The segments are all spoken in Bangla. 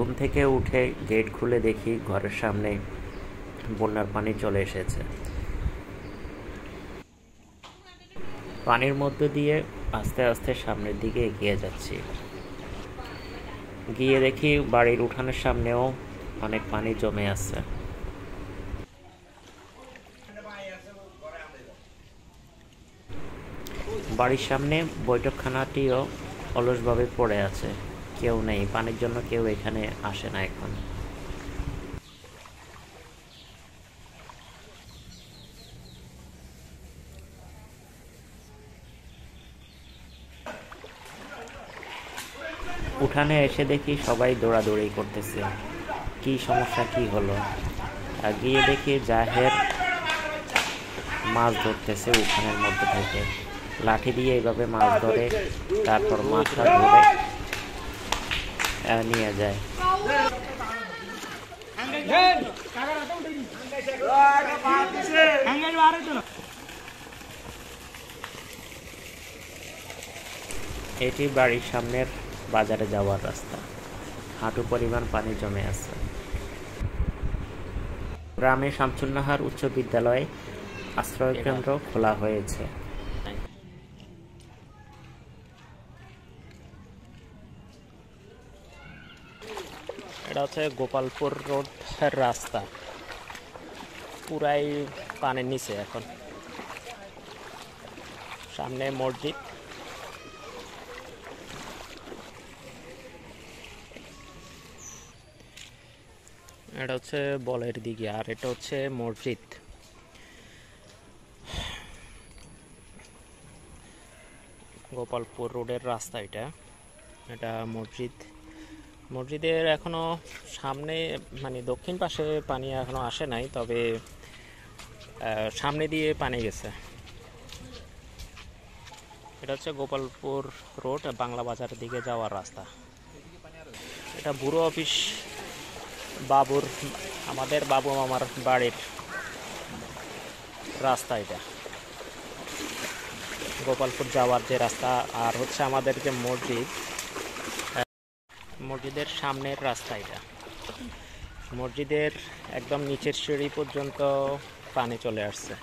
ঘুম থেকে উঠে গেট খুলে দেখি ঘরের সামনে বন্যার পানি চলে এসেছে। পানির মধ্য দিয়ে আস্তে আস্তে সামনের দিকে এগিয়ে যাচ্ছি। গিয়ে দেখি বাড়ির উঠানের সামনেও অনেক পানি জমে আছে। বাড়ির সামনে বৈঠকখানাটিও অলসভাবে পড়ে আছে, কেউ নেই। পানির জন্য কেউ এখানে আসে না এখন। উঠানে এসে দেখি সবাই দৌড়াদৌড়ি করতেছে, কি সমস্যা, কি হলো। গিয়ে দেখি জাহের মাছ ধরতেছে উঠানের মধ্যে থেকে, লাঠি দিয়ে এইভাবে মাছ ধরে, তারপর মাছটা ধরে নিয়ে যায়। এটি বাড়ির সামনের বাজারে যাওয়ার রাস্তা। হাঁটু পরিমাণ পানি জমে আছে। গ্রামে শামসুন্নাহার উচ্চ বিদ্যালয়ে আশ্রয়কেন্দ্র খোলা হয়েছে। এটা হচ্ছে গোপালপুর রোডের রাস্তা, পুরাই পানির নিচে এখন। সামনে মসজিদ, এটা হচ্ছে বলের দিকে, আর এটা হচ্ছে মসজিদ। গোপালপুর রোডের রাস্তা এটা। এটা মসজিদ। মসজিদের এখনো সামনে, মানে দক্ষিণ পাশে পানি এখনো আসে নাই, তবে সামনে দিয়ে পানি গেছে। এটা হচ্ছে গোপালপুর রোড, বাংলা বাজারের দিকে যাওয়ার রাস্তা। এটা ব্যুরো অফিস বাবুর, আমাদের বাবু মামার বাড়ির রাস্তা এটা, গোপালপুর যাওয়ার যে রাস্তা। আর হচ্ছে আমাদের যে মসজিদ, মসজিদের সামনের রাস্তা এটা। মসজিদের একদম নিচের সিঁড়ি পর্যন্ত পানি চলে আসছে।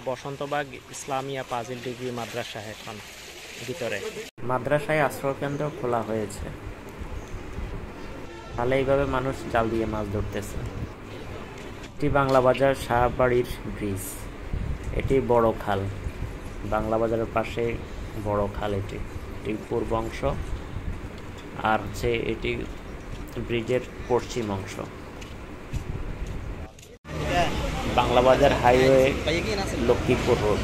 বসন্তবাগ ইসলামিয়া ফাজিল ডিগ্রি মাদ্রাসা এখন ভিতরে। মাদ্রাসায় আশ্রয়কেন্দ্র খোলা হয়েছে, তাহলে এইভাবে মানুষ জাল দিয়ে মাছ ধরতেছে। এটি বাংলা বাজার শাহবাড়ির ব্রিজ। এটি বড় খাল, বাংলা বাজারের পাশে বড় খাল। এটি পূর্ব অংশ, আর হচ্ছে এটি ব্রিজের পশ্চিম অংশ। বাংলা বাজার হাইওয়ে, লক্ষ্মীপুর রোড।